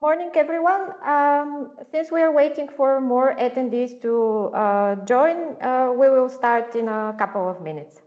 Morning, everyone. Since we are waiting for more attendees to join, we will start in a couple of minutes.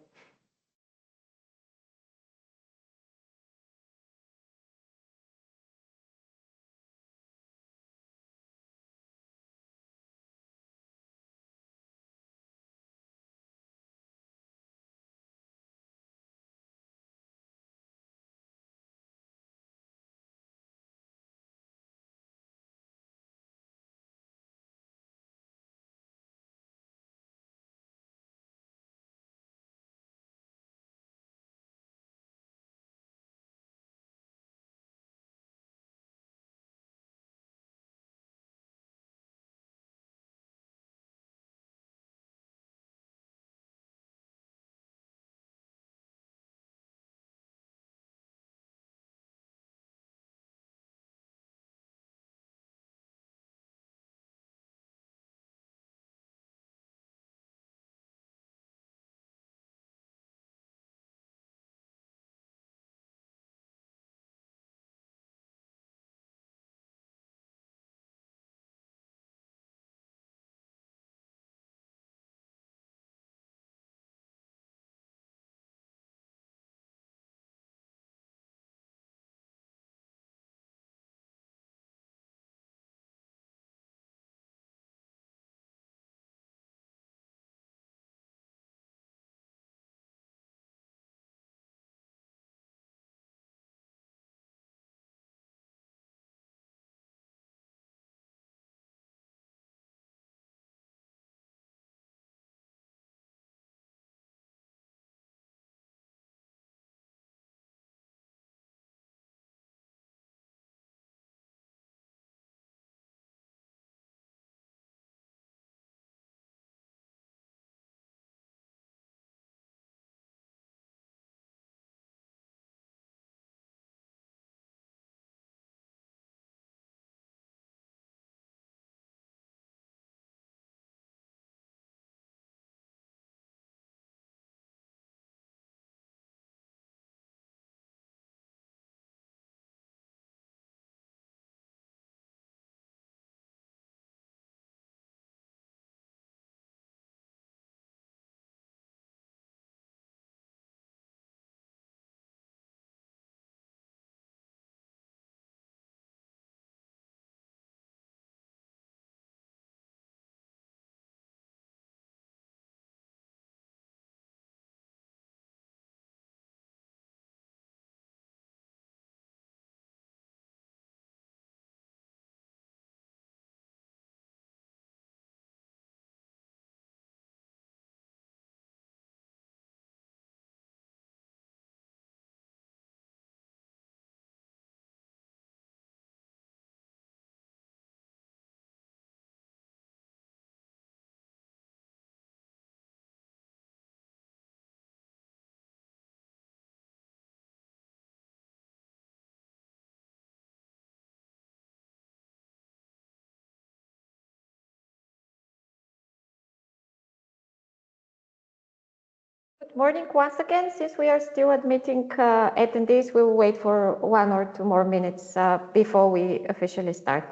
Good morning once again. Since we are still admitting attendees, we will wait for 1 or 2 more minutes before we officially start.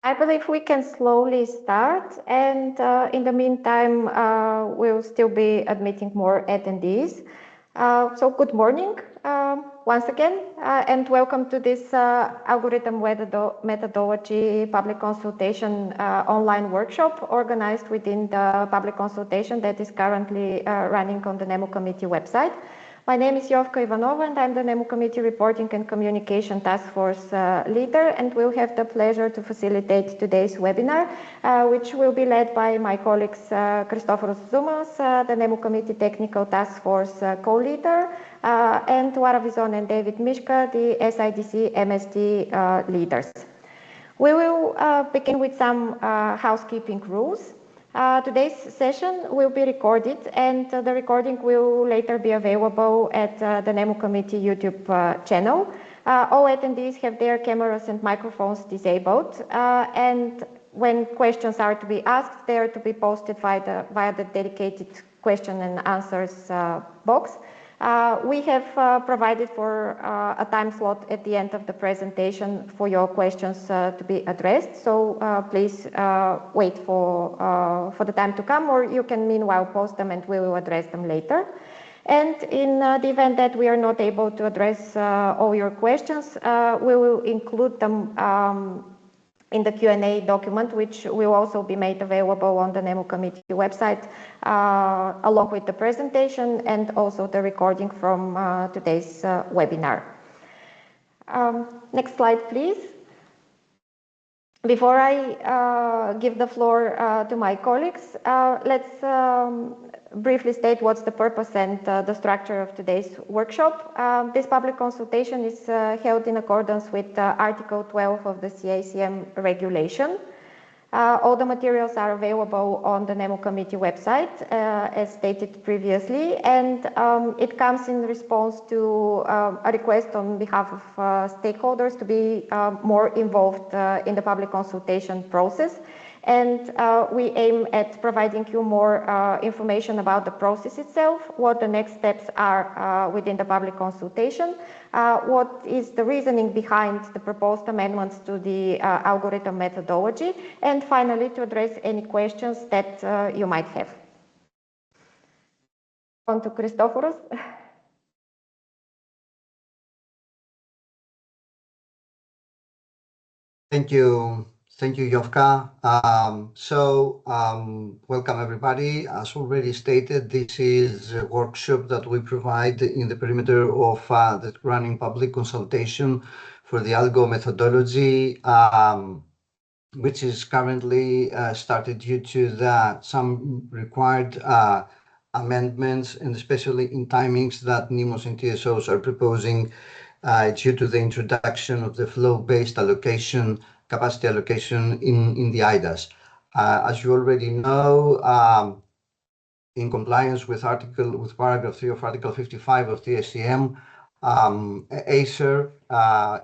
I believe we can slowly start, and in the meantime, we'll still be admitting more attendees. So good morning. once again, and welcome to this algorithm methodology public consultation online workshop organized within the public consultation that is currently running on the NEMO committee website. My name is Jovka Ivanova, and I'm the NEMO Committee Reporting and Communication Task Force leader, and we'll have the pleasure to facilitate today's webinar, which will be led by my colleagues Christoforos Zoumos, the NEMO Committee Technical Task Force co-leader, and Wara Vizon and David Mishka, the SIDC MSD leaders. We will begin with some housekeeping rules. Today's session will be recorded, and the recording will later be available at the NEMO Committee YouTube channel. All attendees have their cameras and microphones disabled, and when questions are to be asked, they are to be posted via the dedicated question and answers box. We have provided for a time slot at the end of the presentation for your questions to be addressed. So please wait for the time to come, or you can meanwhile post them and we will address them later. And in the event that we are not able to address all your questions, we will include them in the Q&A document, which will also be made available on the NEMO Committee website, along with the presentation and also the recording from today's webinar. Next slide, please. Before I give the floor to my colleagues, let's briefly state what's the purpose and the structure of today's workshop. This public consultation is held in accordance with Article 12 of the CACM regulation. All the materials are available on the NEMO Committee website, as stated previously, and it comes in response to a request on behalf of stakeholders to be more involved in the public consultation process. And we aim at providing you more information about the process itself, what the next steps are within the public consultation, what is the reasoning behind the proposed amendments to the algorithm methodology, and finally to address any questions that you might have. On to Christoforos. Thank you. Thank you, Jovka. Welcome everybody. As already stated, this is a workshop that we provide in the perimeter of the running public consultation for the algo methodology, which is currently started due to some required amendments, and especially in timings that NEMOs and TSOs are proposing due to the introduction of the flow-based allocation, capacity allocation in the IDAS. As you already know, in compliance with paragraph 3 of Article 55 of the SCM, ACER,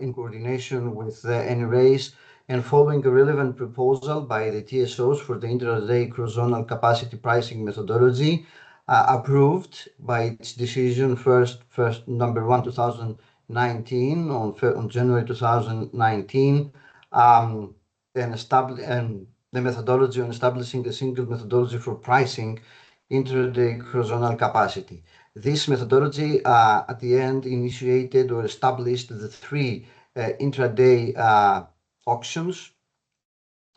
in coordination with the NRAs and following a relevant proposal by the TSOs for the intraday cross-zonal capacity pricing methodology, approved by its decision first number 1 2019 on January 2019, and the methodology on establishing a single methodology for pricing intraday cross-zonal capacity. This methodology at the end initiated or established the 3 intraday auctions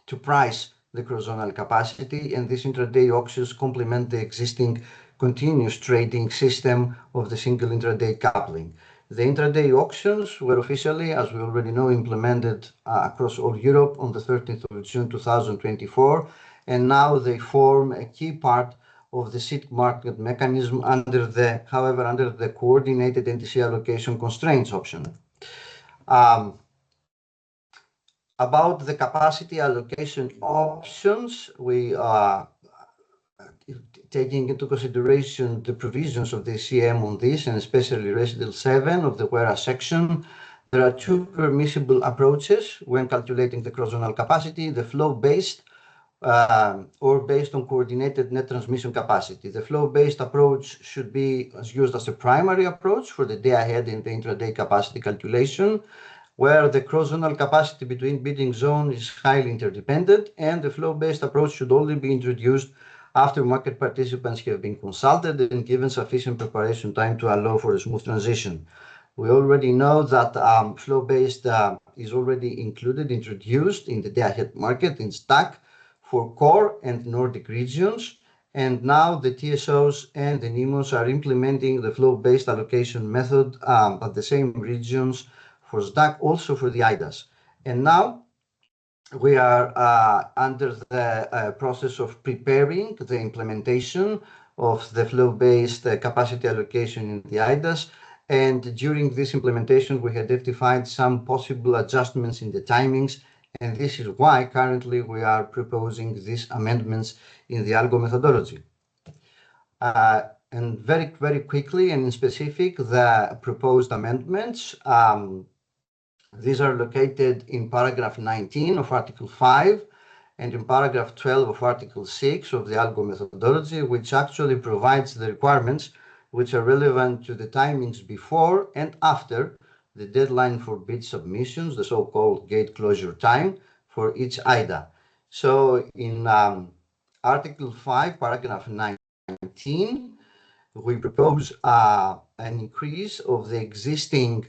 to price the cross-zonal capacity, and these intraday auctions complement the existing continuous trading system of the single intraday coupling. The intraday auctions were officially, as we already know, implemented across all Europe on the 13th of June 2024, and now they form a key part of the seed market mechanism under the coordinated NTC allocation constraints option. About the capacity allocation options, we are taking into consideration the provisions of the CM on this, and especially Recital 7 of the whereas section. There are 2 permissible approaches when calculating the cross-zonal capacity: the flow-based or based on coordinated net transmission capacity. The flow-based approach should be used as a primary approach for the day-ahead and the intraday capacity calculation, where the cross-zonal capacity between bidding zones is highly interdependent, and the flow-based approach should only be introduced after market participants have been consulted and given sufficient preparation time to allow for a smooth transition. We already know that flow-based is already introduced in the day-ahead market in STAC for core and Nordic regions. And now the TSOs and the NEMOs are implementing the flow-based allocation method at the same regions for STAC, also for the IDAS. And now we are under the process of preparing the implementation of the flow-based capacity allocation in the IDAS. And during this implementation, we identified some possible adjustments in the timings. And this is why currently we are proposing these amendments in the ALGO methodology. And very, very quickly and in specific, the proposed amendments, these are located in paragraph 19 of Article 5 and in paragraph 12 of Article 6 of the ALGO methodology, which actually provides the requirements which are relevant to the timings before and after the deadline for bid submissions, the so-called gate closure time for each IDA. So in Article 5, paragraph 19, we propose an increase of the existing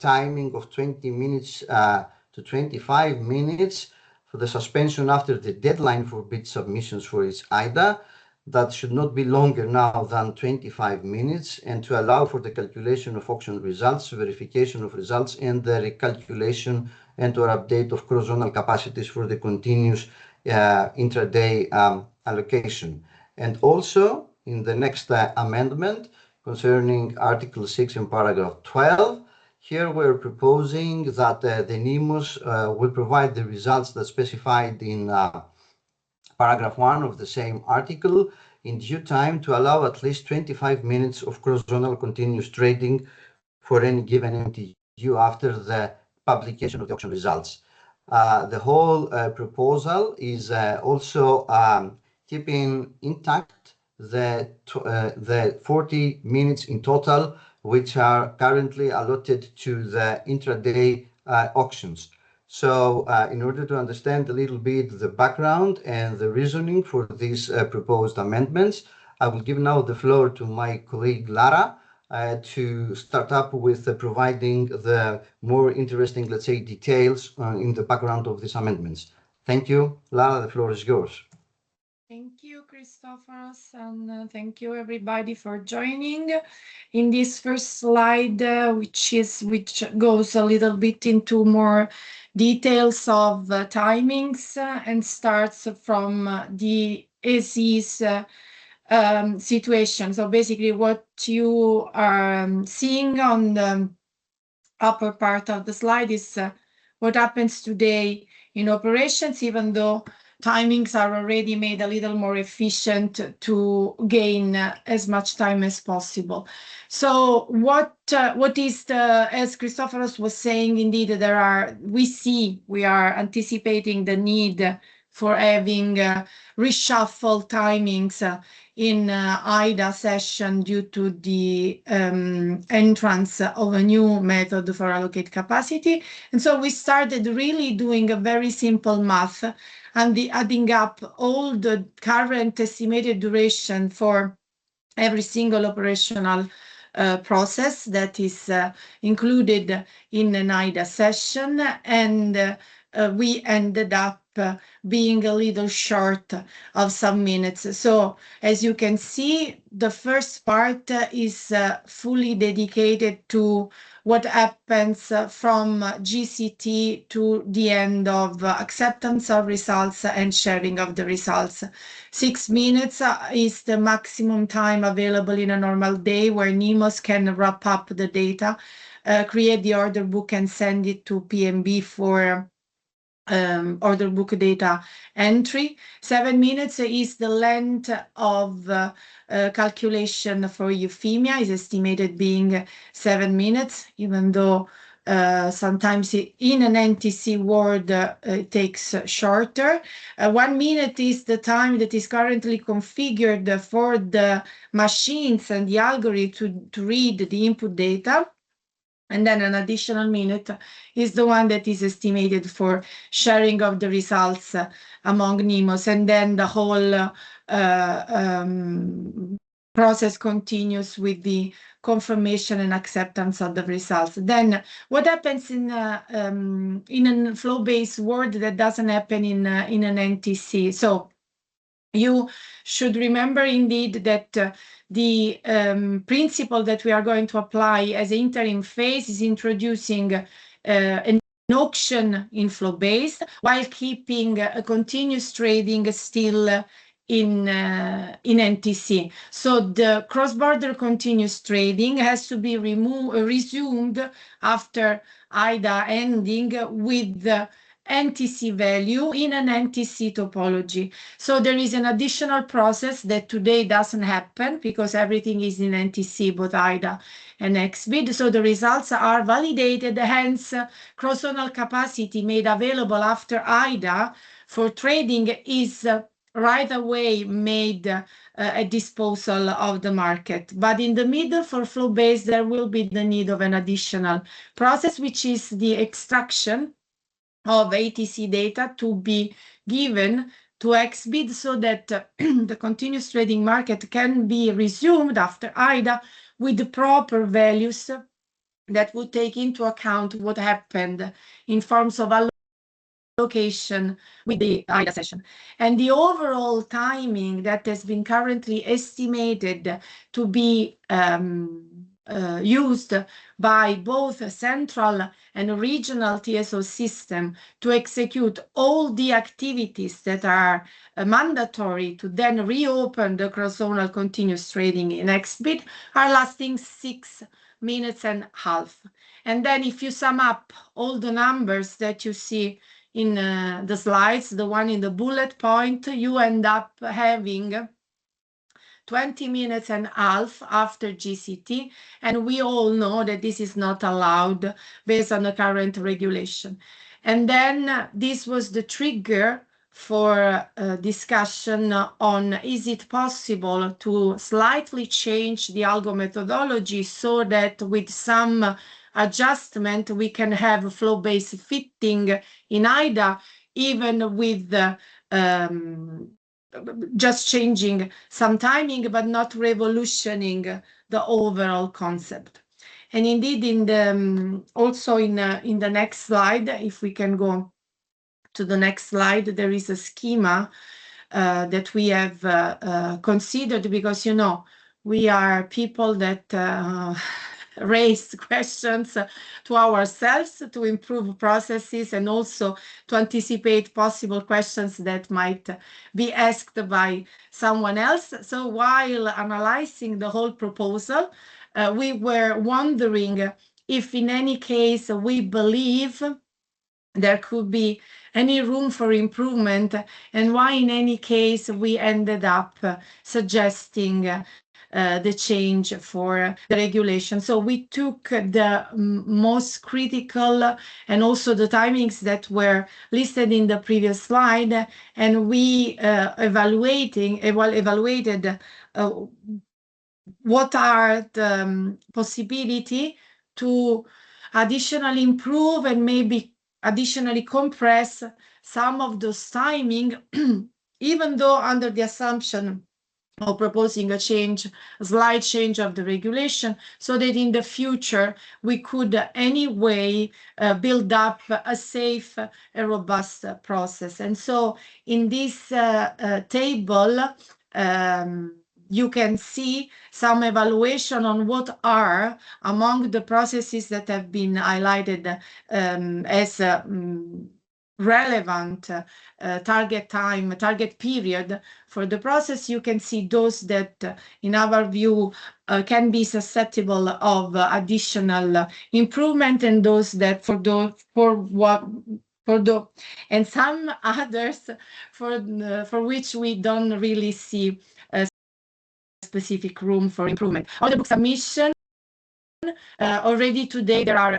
timing of 20 minutes to 25 minutes for the suspension after the deadline for bid submissions for each IDA. That should not be longer now than 25 minutes, and to allow for the calculation of auction results, verification of results, and the recalculation and or update of cross-zonal capacities for the continuous intraday allocation. And also, in the next amendment concerning Article 6 and paragraph 12, here we're proposing that the NEMOs will provide the results that specified in paragraph 1 of the same article in due time to allow at least 25 minutes of cross-zonal continuous trading for any given MTU after the publication of the auction results. The whole proposal is also keeping intact the 40 minutes in total, which are currently allotted to the intraday auctions. So in order to understand a little bit the background and the reasoning for these proposed amendments, I will give now the floor to my colleague Lara to start up with providing the more interesting, let's say, details in the background of these amendments. Thank you. Lara, the floor is yours. Thank you, Christopheros, and thank you everybody for joining. In this first slide, which goes a little bit into more details of timings and starts from the AC's situation. So basically what you are seeing on the upper part of the slide is what happens today in operations, even though timings are already made a little more efficient to gain as much time as possible. So what is as Christopheros was saying, indeed, we are anticipating the need for having reshuffle timings in IDA session due to the entrance of a new method for allocate capacity. And so we started really doing a very simple math and adding up all the current estimated duration for every single operational process that is included in an IDA session, and we ended up being a little short of some minutes. So as you can see, the first part is fully dedicated to what happens from GCT to the end of acceptance of results and sharing of the results. 6 minutes is the maximum time available in a normal day where NEMOs can wrap up the data, create the order book and send it to PMB for order book data entry. 7 minutes is the length of calculation for euphemia, is estimated being 7 minutes, even though sometimes in an NTC world it takes shorter. 1 minute is the time that is currently configured for the machines and the algorithm to read the input data. And then an additional minute is the one that is estimated for sharing of the results among NEMOs. And then the whole process continues with the confirmation and acceptance of the results. Then what happens in a flow-based world that doesn't happen in an NTC? So you should remember indeed that the principle that we are going to apply as an interim phase is introducing an auction in flow-based while keeping a continuous trading still in NTC. So the cross-border continuous trading has to be resumed after IDA ending with the NTC value in an NTC topology. So there is an additional process that today doesn't happen because everything is in NTC, both IDA and XBID. So the results are validated, hence cross-zonal capacity made available after IDA for trading is right away made at disposal of the market. But in the middle for flow-based, there will be the need of an additional process, which is the extraction of ATC data to be given to XBID so that the continuous trading market can be resumed after IDA with the proper values that would take into account what happened in forms of allocation with the IDA session. And the overall timing that has been currently estimated to be used by both a central and regional TSO system to execute all the activities that are mandatory to then reopen the cross-zonal continuous trading in XBID are lasting 6 minutes and a half. And then if you sum up all the numbers that you see in the slides, the one in the bullet point, you end up having 20 minutes and a half after GCT, and we all know that this is not allowed based on the current regulation. And then this was the trigger for discussion on is it possible to slightly change the algo methodology so that with some adjustment we can have flow-based fitting in IDA, even with the just changing some timing, but not revolutioning the overall concept. And indeed, in the also in the next slide, if we can go to the next slide, there is a schema that we have considered because, you know, we are people that raise questions to ourselves to improve processes and also to anticipate possible questions that might be asked by someone else. So while analyzing the whole proposal, we were wondering if in any case we believe there could be any room for improvement and why in any case we ended up suggesting the change for the regulation. So we took the most critical and also the timings that were listed in the previous slide, and we evaluated what are the possibility to additionally improve and maybe additionally compress some of those timing, even though under the assumption of proposing a slight change of the regulation, so that in the future we could anyway build up a safe and robust process. And so in this table, you can see some evaluation on what are among the processes that have been highlighted as relevant target period for the process. You can see those that, in our view, can be susceptible of additional improvement, and those that and some others for which we don't really see a specific room for improvement. On the book submission, already today there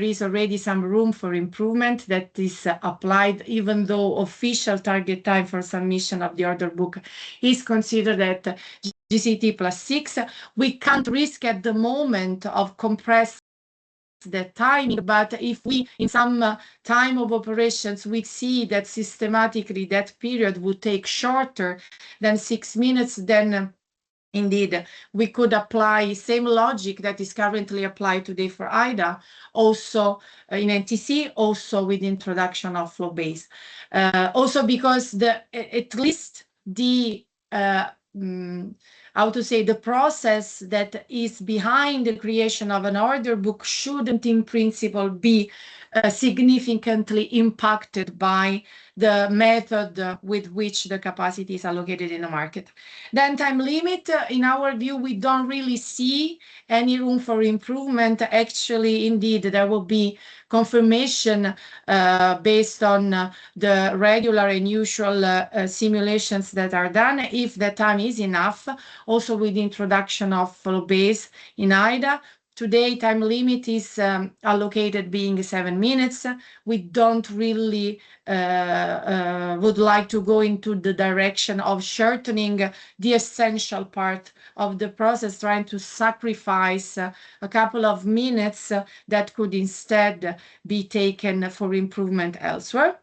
is already some room for improvement that is applied, even though official target time for submission of the order book is considered at GCT +6. We can't risk at the moment of compress the timing, but if we in some time of operations we see that systematically that period would take shorter than 6 minutes, then Indeed, we could apply same logic that is currently applied today for IDA, also in NTC, also with introduction of flow base. Also because at least the how to say, the process that is behind the creation of an order book shouldn't in principle be significantly impacted by the method with which the capacity is allocated in the market. Then time limit, in our view, we don't really see any room for improvement. Actually, indeed, there will be confirmation based on the regular and usual simulations that are done, if the time is enough, also with the introduction of flow base in IDA. Today, time limit is allocated being 7 minutes. We don't really would like to go into the direction of shortening the essential part of the process, trying to sacrifice a couple of minutes that could instead be taken for improvement elsewhere.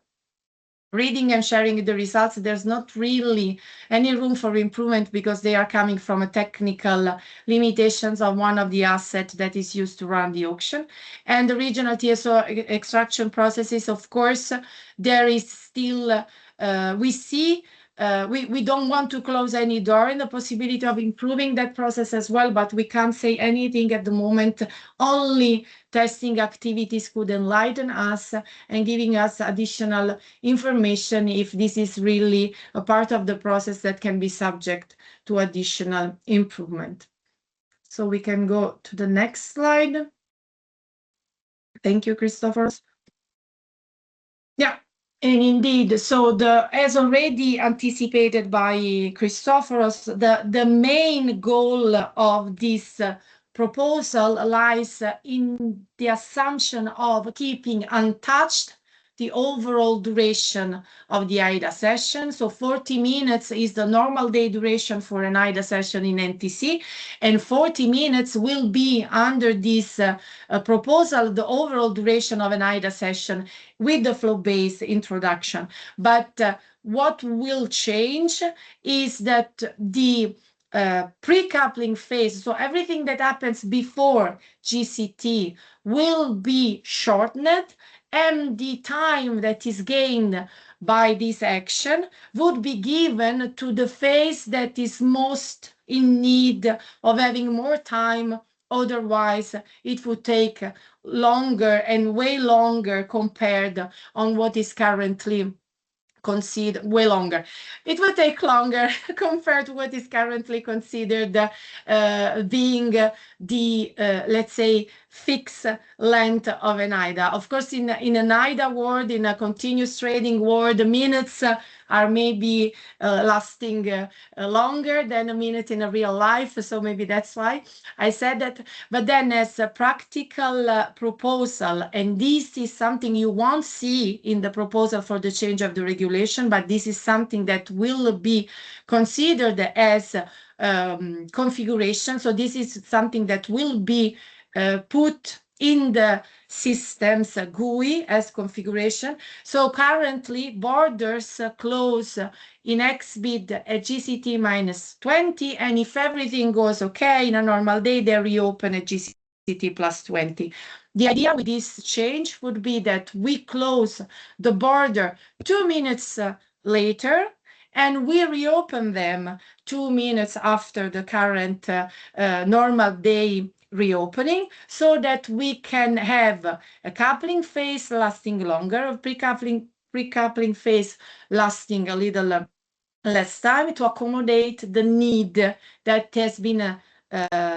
Reading and sharing the results, there's not really any room for improvement because they are coming from a technical limitations of one of the assets that is used to run the auction. And the regional TSO extraction processes, of course, there is still, we see, we don't want to close any door in the possibility of improving that process as well, but we can't say anything at the moment. Only testing activities could enlighten us and giving us additional information if this is really a part of the process that can be subject to additional improvement. So we can go to the next slide. Thank you, Christopher. Yeah. And indeed, so as already anticipated by Christoforos, the main goal of this proposal lies in the assumption of keeping untouched the overall duration of the IDA session. So 40 minutes is the normal day duration for an IDA session in NTC, and 40 minutes will be under this proposal, the overall duration of an IDA session with the flow-based introduction. But what will change is that the pre-coupling phase, so everything that happens before GCT, will be shortened, and the time that is gained by this action would be given to the phase that is most in need of having more time. Otherwise, it would take longer and way longer compared on what is currently considered, way longer. It will take longer compared to what is currently considered being the, let's say, fixed length of an IDA. Of course, in an IDA world, in a continuous trading world, the minutes are maybe lasting longer than a minute in a real life. So maybe that's why I said that. But then as a practical proposal, and this is something you won't see in the proposal for the change of the regulation, but this is something that will be considered as configuration. So this is something that will be put in the system's GUI as configuration. So currently borders close in XBIT at GCT minus 20, and if everything goes okay in a normal day, they reopen at GCT plus 20. The idea with this change would be that we close the border 2 minutes later, and we reopen them 2 minutes after the current normal day reopening, so that we can have a coupling phase lasting longer, a pre-coupling phase lasting a little less time, to accommodate the need that has been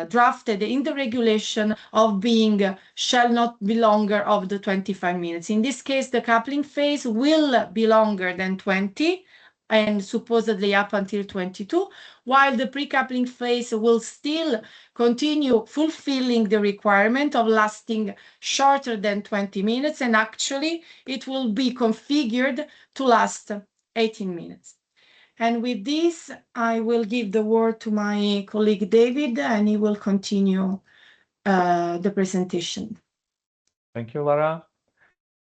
drafted in the regulation of being shall not be longer of the 25 minutes. In this case, the coupling phase will be longer than 20 and supposedly up until 22, while the pre-coupling phase will still continue fulfilling the requirement of lasting shorter than 20 minutes, and actually it will be configured to last 18 minutes. And with this, I will give the word to my colleague David, and he will continue the presentation. Thank you, Lara.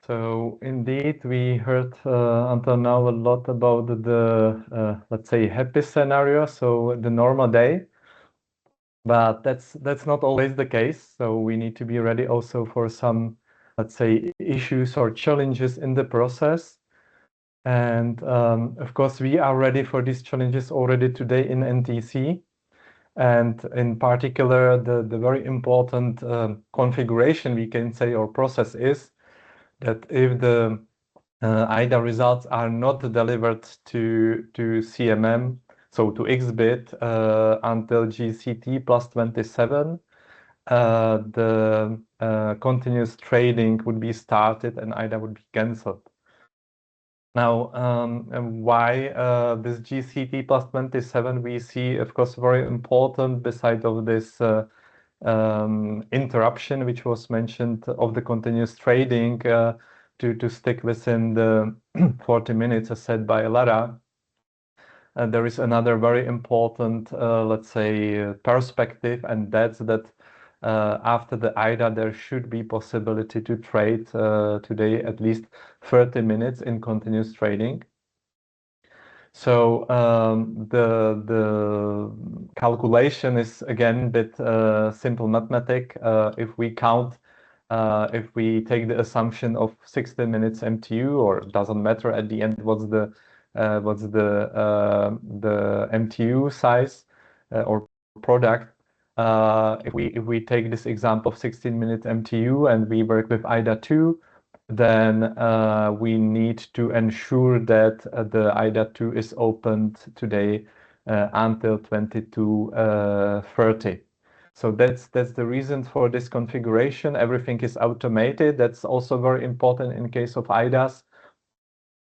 So indeed, we heard until now a lot about the, let's say, happy scenario, so the normal day. But that's not always the case. So we need to be ready also for some, let's say, issues or challenges in the process. And of course, we are ready for these challenges already today in NTC. And in particular, the very important configuration, we can say, or process is that if the IDA results are not delivered to CMM, so to XBit until GCT plus 27, the continuous trading would be started and IDA would be cancelled. Now, why this GCT plus 27 we see, of course, very important beside of this interruption, which was mentioned of the continuous trading to stick within the 40 minutes as said by Lara. There is another very important, let's say, perspective, and that's that after the IDA, there should be possibility to trade today at least 30 minutes in continuous trading. So the calculation is again a bit simple mathematic. If we count, if we take the assumption of 60 minutes MTU, or it doesn't matter at the end what's the MTU size or product. If we take this example of 16-minute MTU and we work with IDA 2, then we need to ensure that the IDA 2 is opened today until 22:30. So that's the reason for this configuration. Everything is automated. That's also very important in case of IDAs,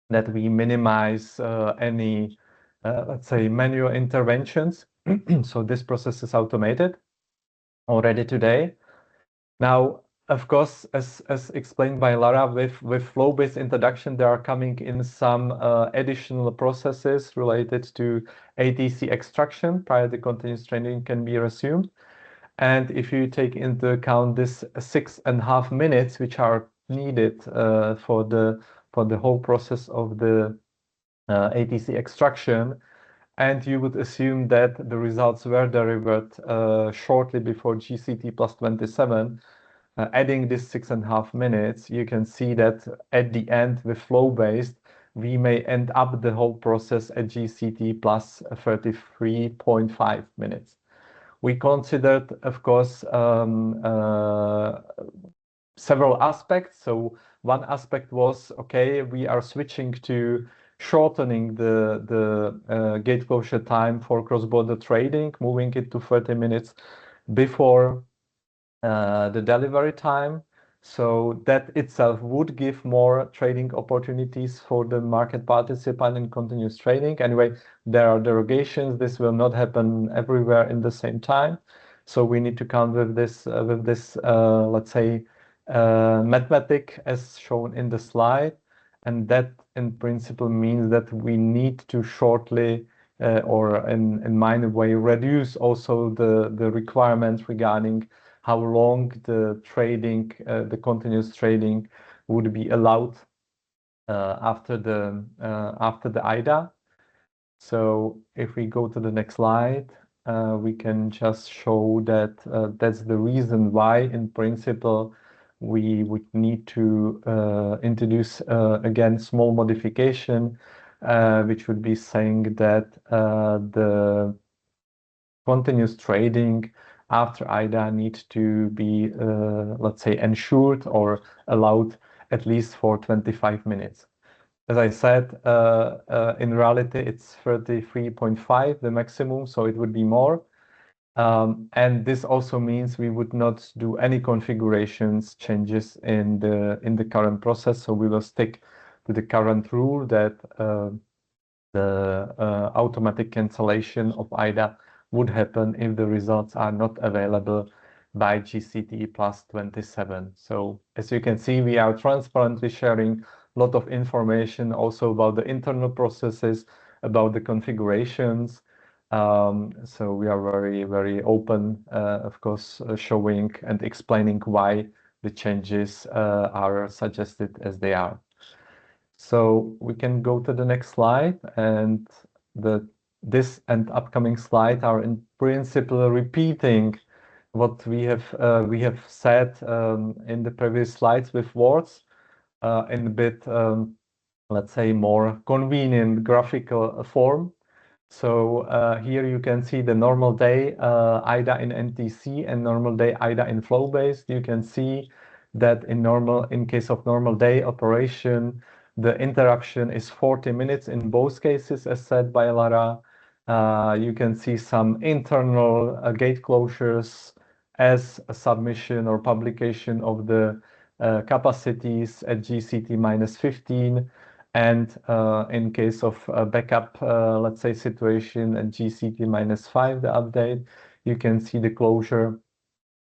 that we minimize any, let's say, manual interventions. So this process is automated already today. Now, of course, as explained by Lara, with flow-based introduction, there are coming in some additional processes related to ATC extraction prior to continuous trading can be resumed. And if you take into account this 6.5 minutes, which are needed for the whole process of the ATC extraction, and you would assume that the results were delivered shortly before GCT plus 27, adding this 6.5 minutes, you can see that at the end with flow-based, we may end up the whole process at GCT plus 33.5 minutes. We considered, of course, several aspects. So one aspect was, okay, we are switching to shortening the gate closure time for cross-border trading, moving it to 30 minutes before the delivery time. So that itself would give more trading opportunities for the market participant in continuous trading. Anyway, there are derogations. This will not happen everywhere in the same time. So we need to count with this, let's say, mathematic as shown in the slide. And that in principle means that we need to shortly or in minor way reduce also the requirements regarding how long the trading, the continuous trading would be allowed after the IDA. So if we go to the next slide, we can just show that that's the reason why, in principle, we would need to introduce again small modification, which would be saying that the continuous trading after IDA need to be, let's say, ensured or allowed at least for 25 minutes. As I said, in reality, it's 33.5, the maximum, so it would be more. And this also means we would not do any configurations changes in the current process. So we will stick to the current rule that the automatic cancellation of IDA would happen if the results are not available by GCT plus 27. So as you can see, we are transparently sharing a lot of information also about the internal processes, about the configurations. So we are very, very open, of course, showing and explaining why the changes are suggested as they are. So we can go to the next slide, and the this and upcoming slide are in principle repeating what we have said in the previous slides with words in a bit, let's say, more convenient graphical form. So here you can see the normal day IDA in NTC and normal day IDA in flow-based. You can see that in case of normal day operation, the interruption is 40 minutes in both cases, as said by Lara. You can see some internal gate closures as a submission or publication of the capacities at GCT -15. And in case of a backup, let's say, situation at GCT -5, the update, you can see the closure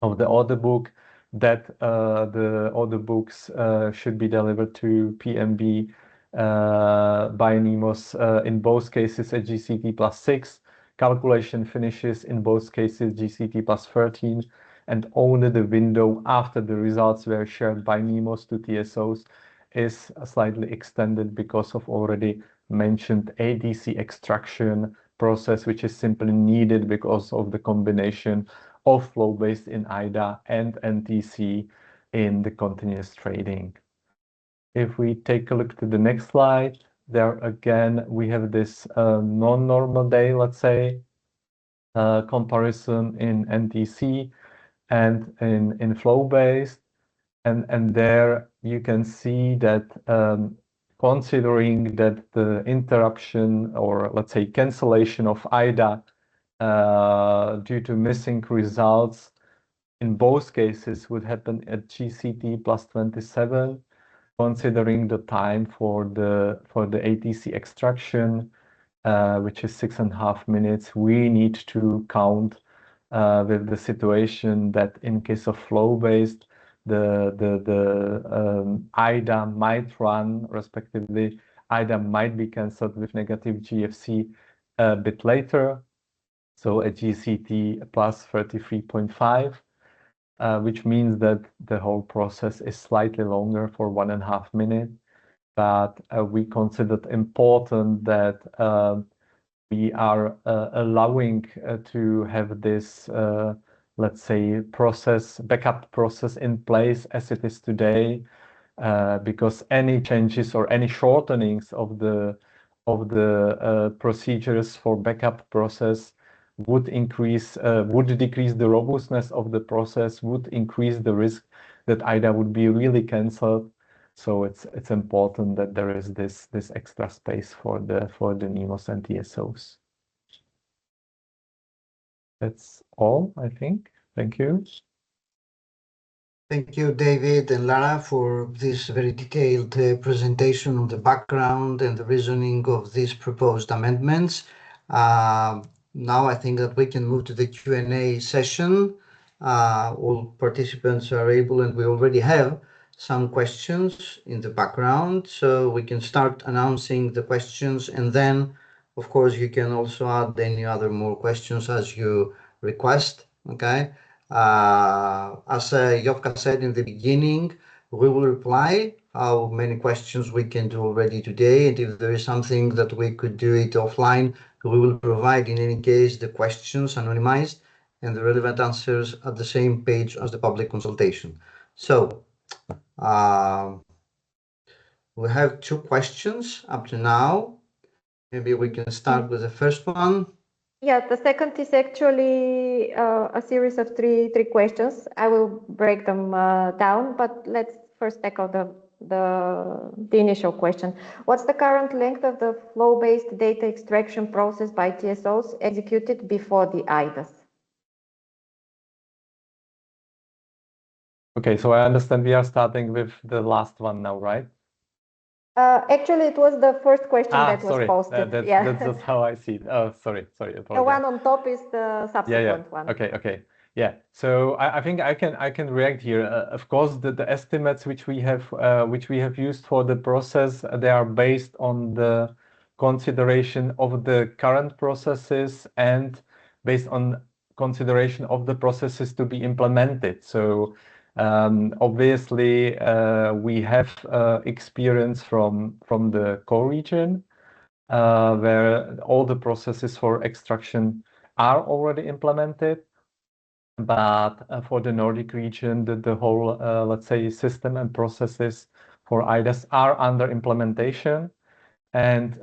of the order book, that the order books should be delivered to PMB by NEMOS in both cases at GCT +6. Calculation finishes in both cases GCT +13, and only the window after the results were shared by NEMOS to TSOs is slightly extended because of already mentioned ADC extraction process, which is simply needed because of the combination of flow-based in IDA and NTC in the continuous trading. If we take a look to the next slide, there again we have this non-normal day, let's say, comparison in NTC and in flow-based. And there you can see that considering that the interruption, or let's say cancellation of IDA due to missing results in both cases would happen at GCT +27, considering the time for the ATC extraction, which is 6.5 minutes, we need to count with the situation that in case of flow-based, the IDA might run, respectively, IDA might be cancelled with negative GFC a bit later. So at GCT +33.5, which means that the whole process is slightly longer for 1.5 minutes. But we considered important that we are allowing to have this let's say backup process in place as it is today, because any changes or any shortenings of the procedures for backup process would decrease the robustness of the process, would increase the risk that IDA would be really cancelled. So it's important that there is this extra space for the NEMOS and TSOs. That's all, I think. Thank you. Thank you, David and Lara, for this very detailed presentation on the background and the reasoning of these proposed amendments. Now I think that we can move to the Q&A session. All participants are able, and we already have some questions in the background, so we can start announcing the questions, and then, of course, you can also add any other more questions as you request, okay? As Jovka said in the beginning, we will reply how many questions we can do already today, and if there is something that we could do it offline, we will provide in any case the questions anonymized and the relevant answers at the same page as the public consultation. So we have 2 questions up to now. Maybe we can start with the first one. Yeah, the second is actually a series of three questions. I will break them down, but let's first tackle the initial question. What's the current length of the flow-based data extraction process by TSOs executed before the IDAs? Okay, so I understand we are starting with the last one now, right? Actually, it was the first question that was posted. That's just how I see it. Oh, sorry. The one on top is the subsequent one. Okay. Yeah. So I think I can react here. Of course, the estimates which we have used for the process, they are based on the consideration of the current processes and based on consideration of the processes to be implemented. So obviously we have experience from the core region, where all the processes for extraction are already implemented. But for the Nordic region, the whole, let's say, system and processes for IDAS are under implementation. And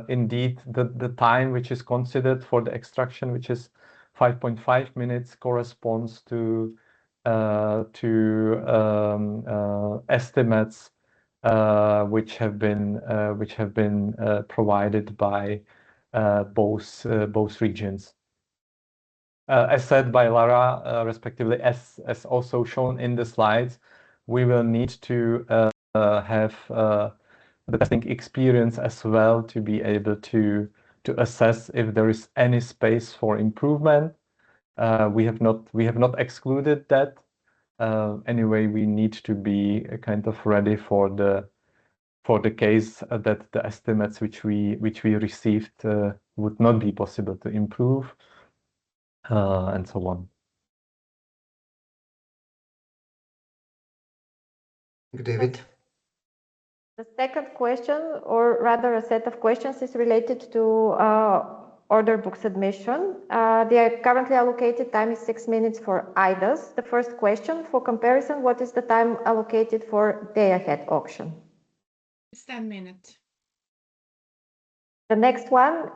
indeed, the time which is considered for the extraction, which is 5.5 minutes, corresponds to estimates which have been provided by both regions. As said by Lara, respectively, as also shown in the slides, we will need to have the testing experience as well to be able to assess if there is any space for improvement. We have not excluded that. Anyway, we need to be kind of ready for the case that the estimates which we received would not be possible to improve, and so on. David. The second question, or rather a set of questions, is related to order book submission. The currently allocated time is 6 minutes for IDAS. The first question, for comparison, what is the time allocated for day-ahead auction? It's 10 minutes. The next one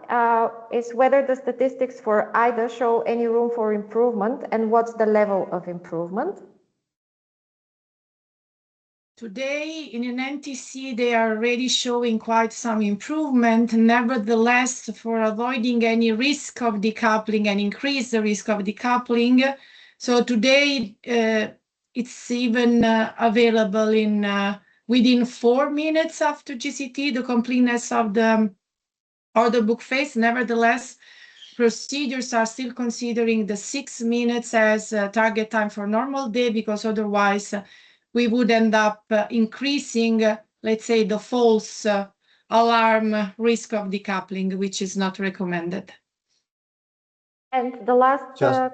is whether the statistics for IDAS show any room for improvement and what's the level of improvement? Today in an NTC, they are already showing quite some improvement. Nevertheless, for avoiding any risk of decoupling and increase the risk of decoupling, so today it's even available in within 4 minutes after GCT, the completeness of the order book phase. Nevertheless, procedures are still considering the 6 minutes as target time for normal day, because otherwise we would end up increasing, let's say, the false alarm risk of decoupling, which is not recommended. And the last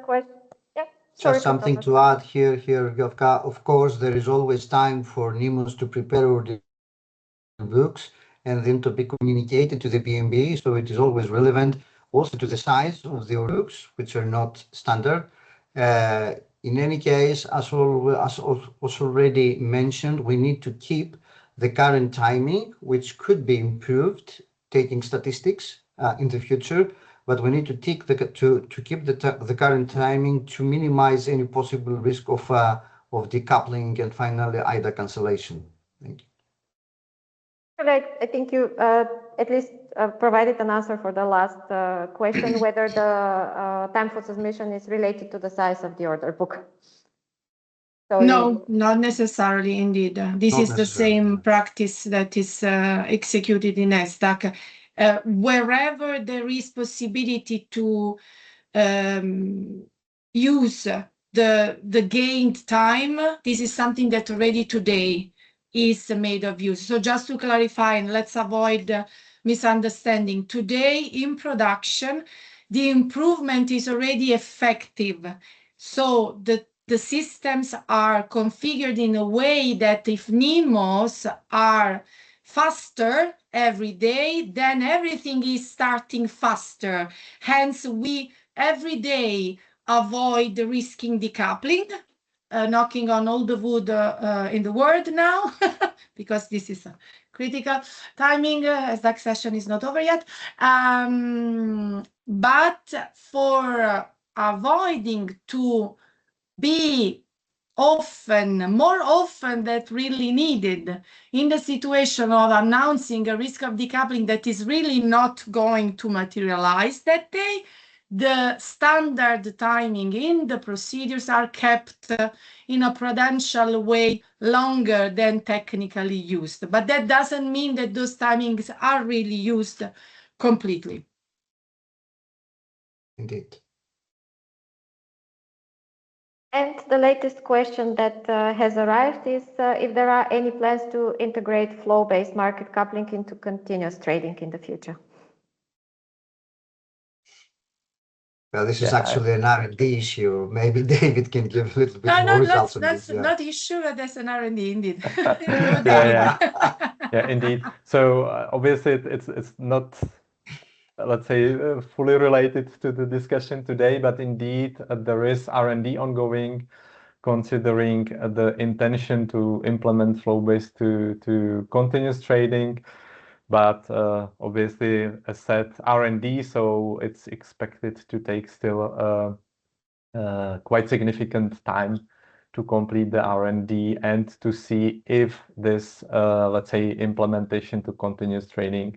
question. Yeah, just something to add here, Jovka. Of course, there is always time for NIMOS to prepare order books and then to be communicated to the BMB. So it is always relevant also to the size of the order books, which are not standard. In any case, as already mentioned, we need to keep the current timing, which could be improved, taking statistics in the future. But we need to keep the current timing to minimize any possible risk of decoupling and finally IDA cancellation. Thank you. I think you at least provided an answer for the last question, whether the time for submission is related to the size of the order book. So no, not necessarily, indeed. This Not is the same practice that is executed in ESTAC. Wherever there is possibility to use the gained time, this is something that already today is made of use. So just to clarify, and let's avoid misunderstanding, today in production, the improvement is already effective. So the systems are configured in a way that if NIMOS are faster every day, then everything is starting faster. Hence, we every day avoid risking decoupling. Knocking on all the wood in the world now, because this is a critical timing, as that session is not over yet. But for avoiding to be more often than really needed in the situation of announcing a risk of decoupling that is really not going to materialize that day, the standard timing in the procedures are kept in a prudential way longer than technically used. But that doesn't mean that those timings are really used completely. Indeed. And the latest question that has arrived is if there are any plans to integrate flow-based market coupling into continuous trading in the future. Well, this is Yeah, actually an R&D issue. Maybe David can give a little bit No, more no, results on that's this. Yeah. not issue. That's an R&D indeed. Yeah, yeah. Yeah, indeed. So obviously it's not, let's say, fully related to the discussion today, but indeed there is R&D ongoing, considering the intention to implement flow-based to continuous trading. But obviously, as said, R&D, so it's expected to take still quite significant time to complete the R&D and to see if this, let's say, implementation to continuous trading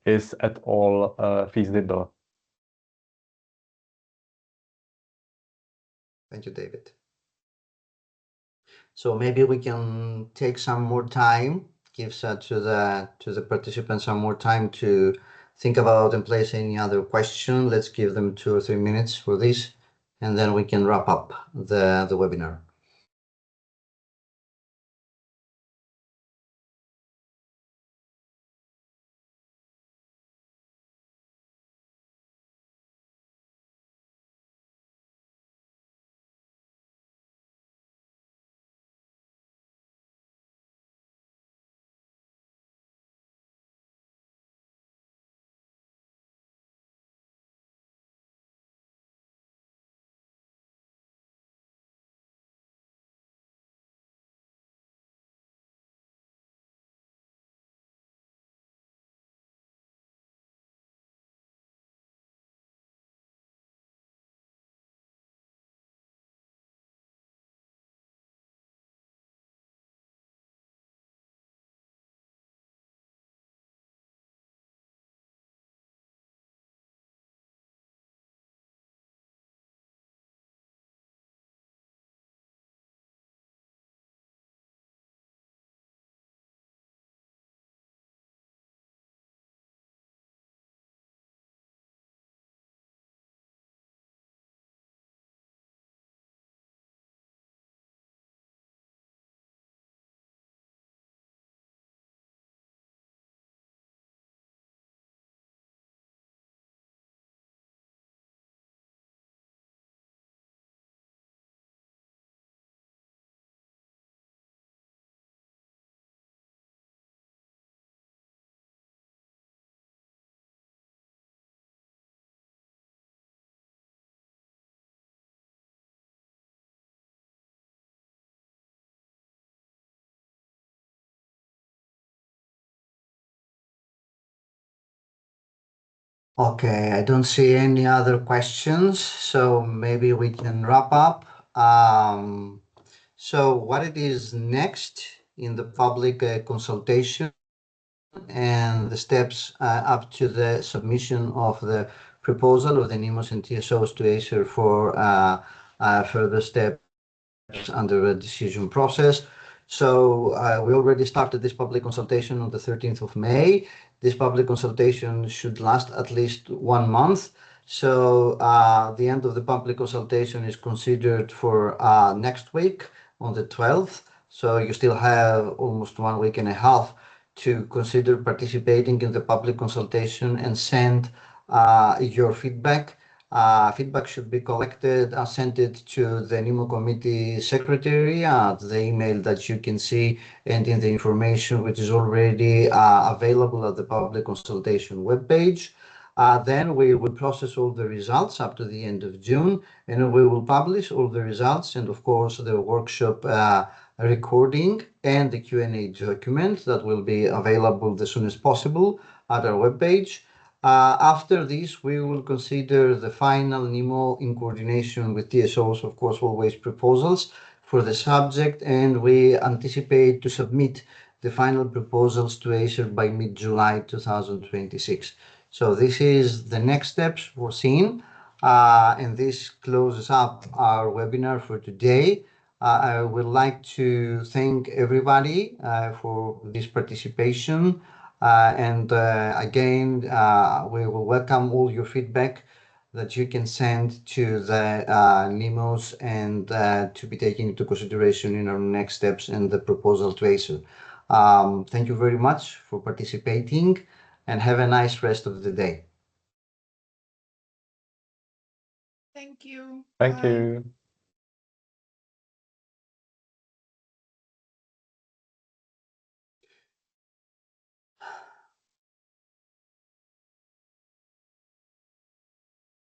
is at all feasible. Thank you, David. So maybe we can take some more time, give to the participants some more time to think about and place any other question. Let's give them 2 or 3 minutes for this, and then we can wrap up the webinar. Okay, I don't see any other questions, so maybe we can wrap up. So what it is next in the public consultation and the steps up to the submission of the proposal of the NIMOS and TSOs to Acer for further steps under the decision process. So we already started this public consultation on the 13th of May. This public consultation should last at least 1 month. So the end of the public consultation is considered for next week on the 12th. So you still have almost 1 week and a half to consider participating in the public consultation and send your feedback. Feedback should be collected and sent it to the NIMO committee secretary at the email that you can see and in the information which is already available at the public consultation webpage. Then we will process all the results up to the end of June, and we will publish all the results and of course the workshop recording and the Q&A document that will be available as soon as possible at our webpage. After this, we will consider the final NIMO in coordination with TSOs, of course, always proposals for the subject, and we anticipate to submit the final proposals to Acer by mid-July 2026. So this is the next steps foreseen, and this closes up our webinar for today. I would like to thank everybody for this participation. And again, we will welcome all your feedback that you can send to the NIMOs and to be taken into consideration in our next steps and the proposal to Acer. Thank you very much for participating and have a nice rest of the day. Thank you. Thank Bye. you.